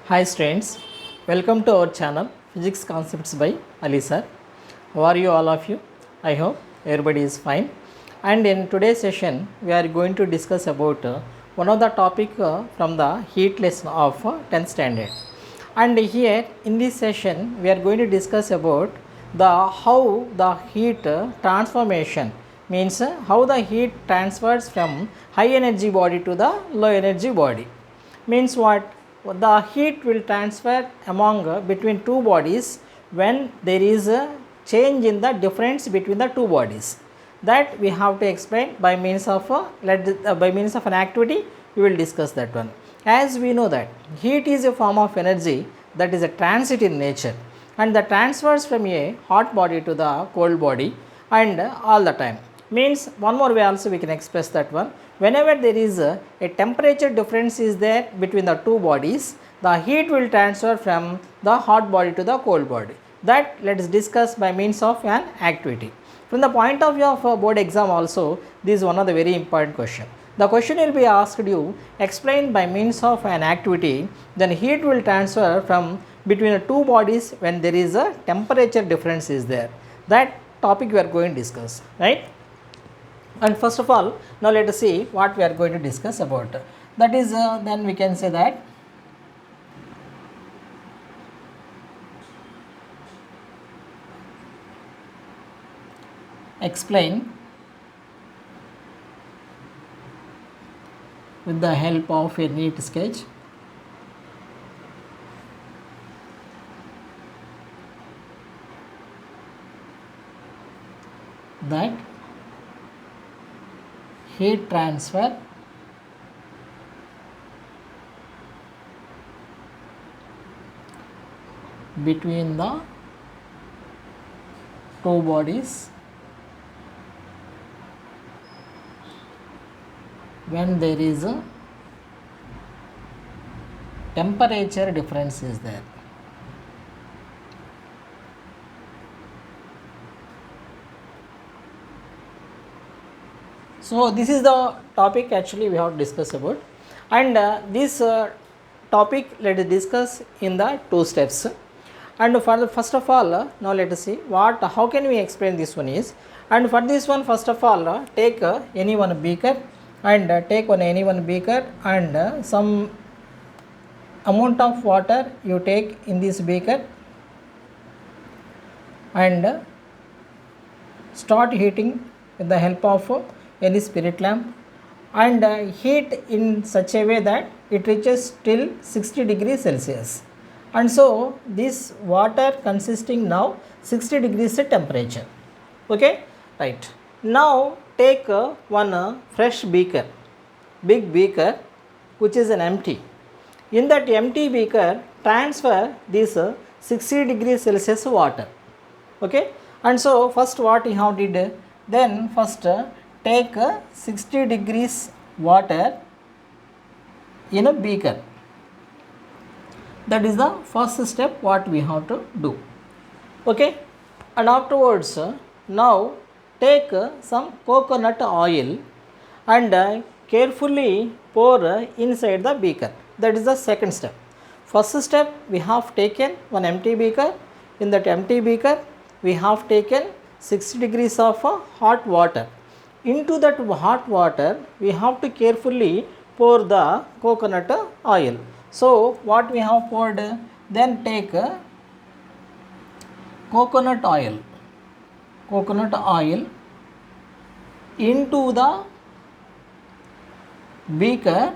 Hi students, welcome to our channel Physics Concepts by Ali sir. How are you all of you? I hope everybody is fine. And in today's session, we are going to discuss about one of the topic from the heat lesson of 10th standard. And here in this session, we are going to discuss about the how the heat transformation means how the heat transfers from high energy body to the low energy body. Means what? The heat will transfer among between two bodies when there is a change in the difference between the two bodies. That we have to explain by means of by means of an activity. We will discuss that one. As we know that heat is a form of energy that is a transit in nature, and the transfers from a hot body to the cold body and all the time. Means one more way also we can express that one. Whenever there is a temperature difference is there between the two bodies, the heat will transfer from the hot body to the cold body. That let us discuss by means of an activity. From the point of view of a board exam also, this is one of the very important question. The question will be asked you, explain by means of an activity, then heat will transfer from between the two bodies when there is a temperature difference is there. That topic we are going to discuss, right? And first of all, now let us see what we are going to discuss about. That is, then we can say that explain with the help of a neat sketch that heat transfer between the two bodies when there is a temperature difference is there. So this is the topic actually we have to discuss about, and this topic let us discuss in the two steps. And for the first of all, now let us see how can we explain this one is. And for this one, first of all, take any one beaker and take any one beaker and some amount of water you take in this beaker and start heating with the help of any spirit lamp and heat in such a way that it reaches till 60 degrees Celsius. And so this water consisting now 60 degrees temperature. Okay, right. Now take one fresh beaker, big beaker, which is an empty. In that empty beaker, transfer this 60 degrees Celsius water. Okay, and so first what you have did, then first take 60 degrees water in a beaker. That is the first step what we have to do. Okay, and afterwards now take some coconut oil and carefully pour inside the beaker. That is the second step. First step, we have taken one empty beaker. In that empty beaker we have taken 60 degrees of hot water. Into that hot water we have to carefully pour the coconut oil. So what we have poured, then take coconut oil into the beaker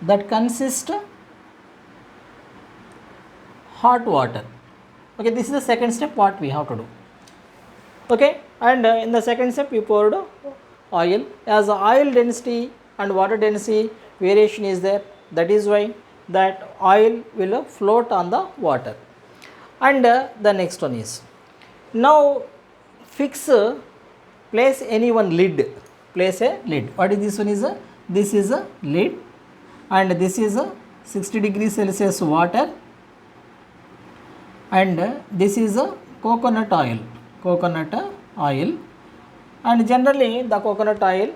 that consists hot water. Okay, this is the second step what we have to do. Okay, and in the second step we poured oil. As oil density and water density variation is there, that is why that oil will float on the water. And the next one is, now place any one lid, place a lid. What is this one is this is a lid and this is a 60 degrees Celsius water and this is a coconut oil, and generally the coconut oil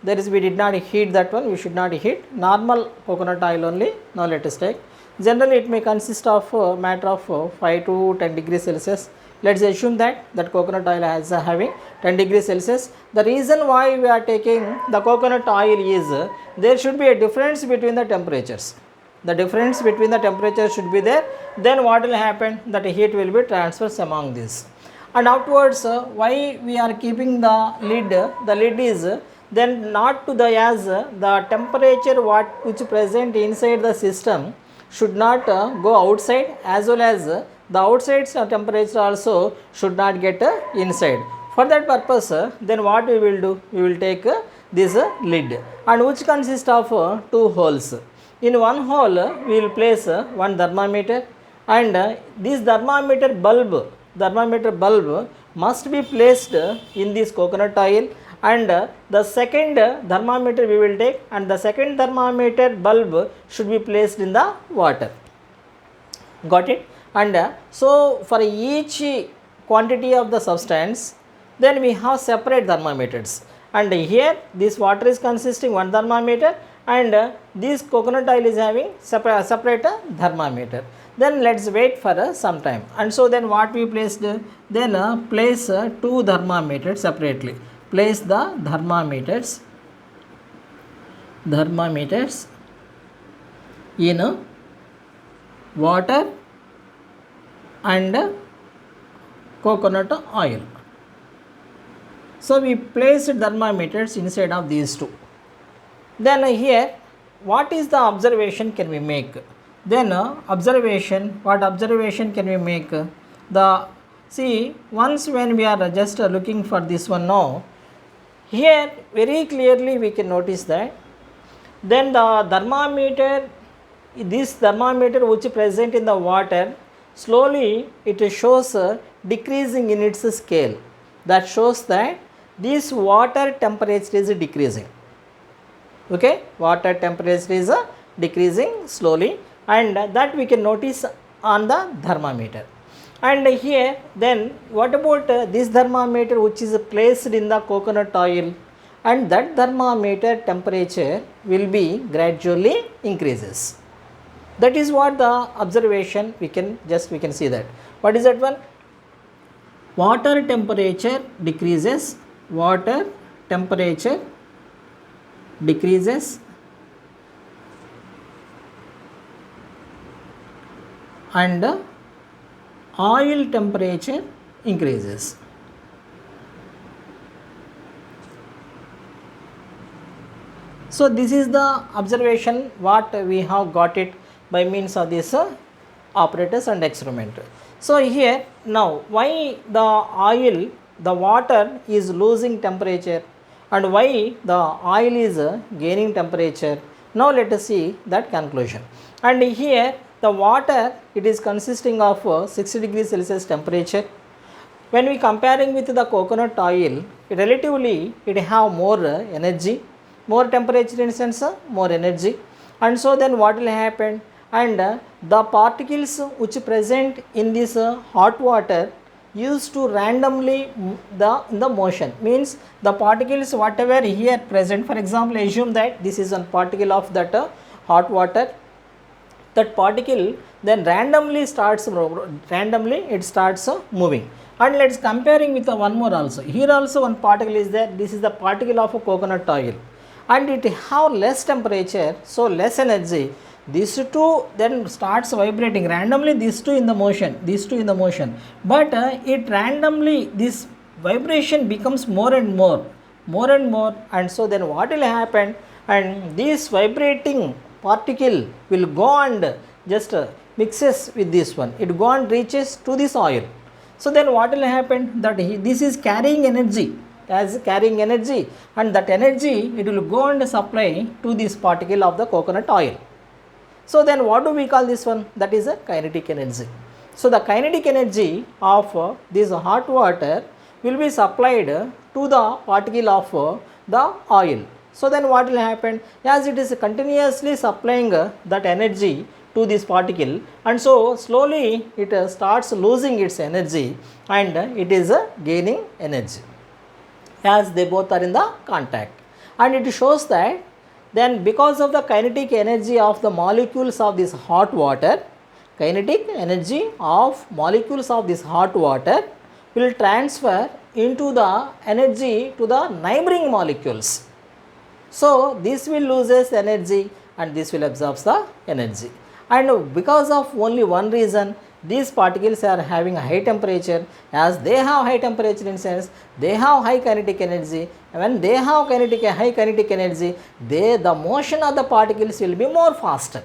there is, we did not heat that one, we should not heat, normal coconut oil only. Now let us take, generally it may consist of a matter of 5 to 10 degrees Celsius. Let's assume that coconut oil has having 10 degrees Celsius. The reason why we are taking the coconut oil is there should be a difference between the temperatures. The difference between the temperatures should be there. Then what will happen, that heat will be transferred among these. And afterwards, why we are keeping the lid? The lid is then not to the, as the temperature what which present inside the system should not go outside, as well as the outside temperature also should not get inside. For that purpose, then what we will do, we will take this lid, and which consists of 2 holes. In one hole we will place one thermometer, and this thermometer bulb must be placed in this coconut oil, and the second thermometer we will take, and the second thermometer bulb should be placed in the water. Got it? And so for each quantity of the substance, then we have separate thermometers, and here this water is consisting one thermometer, and this coconut oil is having separate thermometer. Then let's wait for some time, and so then what we placed, then place 2 thermometers separately. Place the thermometers in water and coconut oil. So we placed thermometers inside of these 2. Then here what is the observation can we make? Then what observation can we make? The, see, once when we are just looking for this one now, here very clearly we can notice that then the thermometer, this thermometer which is present in the water, slowly it shows decreasing in its scale. That shows that this water temperature is decreasing. Okay, water temperature is decreasing slowly, and that we can notice on the thermometer. And here then what about this thermometer which is placed in the coconut oil, and that thermometer temperature will be gradually increases. That is what the observation we can see that. What is that one? Water temperature decreases, water temperature decreases, and oil temperature increases. So this is the observation what we have got it by means of this apparatus and experiment. So here now, why the oil, the water is losing temperature, and why the oil is gaining temperature? Now let us see that conclusion. And here the water, it is consisting of 60 degrees Celsius temperature. When we comparing with the coconut oil, relatively it have more energy, more temperature in sense more energy. And so then what will happen, and the particles which present in this hot water used to randomly in the motion, means the particles whatever here present, for example assume that this is one particle of that hot water, that particle then randomly it starts moving. And let's comparing with one more also. Here also one particle is there, this is the particle of a coconut oil, and it have less temperature, so less energy. These 2 then starts vibrating randomly, these two in the motion, but it randomly this vibration becomes more and more, and so then what will happen, and this vibrating particle will go and just mixes with this one, it go and reaches to this oil. So then what will happen, that this is carrying energy, and that energy it will go and supply to this particle of the coconut oil. So then what do we call this one? That is a kinetic energy. So the kinetic energy of this hot water will be supplied to the particle of the oil. So then what will happen, as it is continuously supplying that energy to this particle, and so slowly it starts losing its energy, and it is gaining energy as they both are in the contact. and it shows that then because of the kinetic energy of the molecules of this hot water, kinetic energy of molecules of this hot water will transfer into the energy to the neighboring molecules. So this will loses energy and this will absorb the energy, and because of only one reason, these particles are having a high temperature. As they have high temperature, in sense they have high kinetic energy. When they have high kinetic energy, the motion of the particles will be more faster.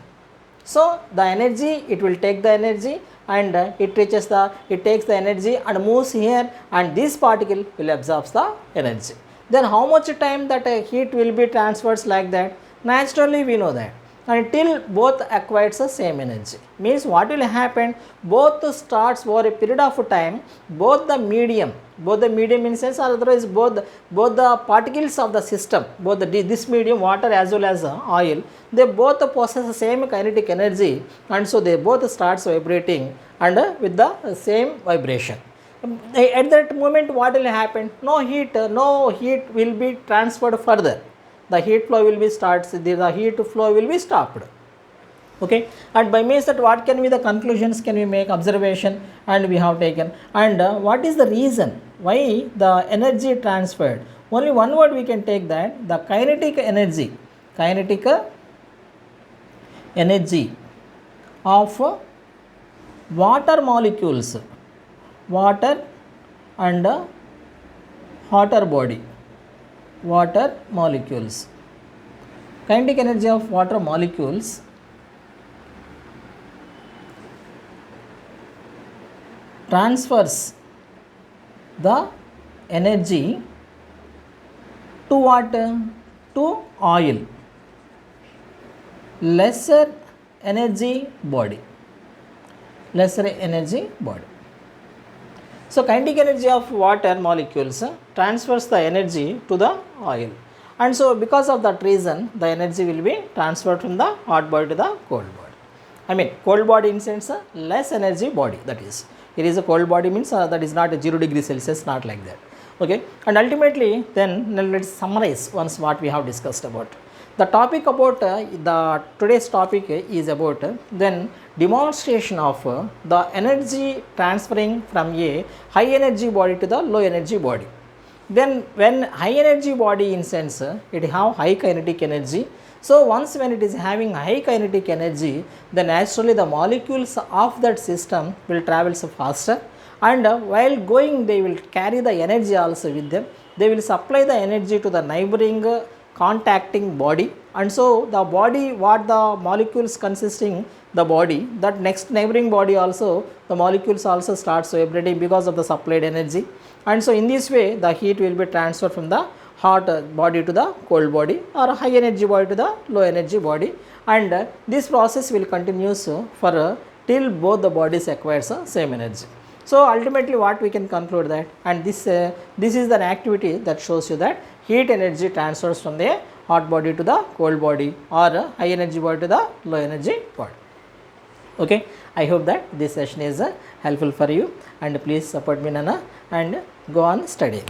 So the energy, it will take the energy and it takes the energy and moves here, and this particle will absorb the energy. Then how much time that heat will be transferred like that? Naturally we know that until both acquires the same energy. Means what will happen, both starts over a period of time, both the medium in sense, or otherwise both the particles of the system, both this medium, water as well as oil, they both possess the same kinetic energy, and so they both starts vibrating and with the same vibration. At that moment what will happen, no heat will be transferred further. The heat flow will be stopped. Okay, and by means that what can be the conclusions can we make, observation and we have taken, and what is the reason why the energy transferred? Only one word we can take, that the kinetic energy of water molecules, water and hotter body, water molecules, kinetic energy of water molecules transfers the energy to what? To oil, lesser energy body. So kinetic energy of water molecules transfers the energy to the oil, and so because of that reason the energy will be transferred from the hot body to the cold body. I mean cold body in sense less energy body, that is, it is a cold body means that is not a 0 degree Celsius, not like that. Okay, and ultimately then let's summarize once what we have discussed about. The topic about the today's topic is about then demonstration of the energy transferring from a high energy body to the low energy body. Then when high energy body in sense it have high kinetic energy. So once when it is having high kinetic energy, then naturally the molecules of that system will travel so faster, and while going they will carry the energy also with them. They will supply the energy to the neighboring contacting body, and so the body, what the molecules consisting the body, that next neighboring body also the molecules also starts vibrating because of the supplied energy, and so in this way the heat will be transferred from the hot body to the cold body, or high energy body to the low energy body, and this process will continue for till both the bodies acquires same energy. So ultimately what we can conclude that, and this is an activity that shows you that heat energy transfers from the hot body to the cold body, or high energy body to the low energy body. Okay, I hope that this session is helpful for you, and please support me Nana and go on studying.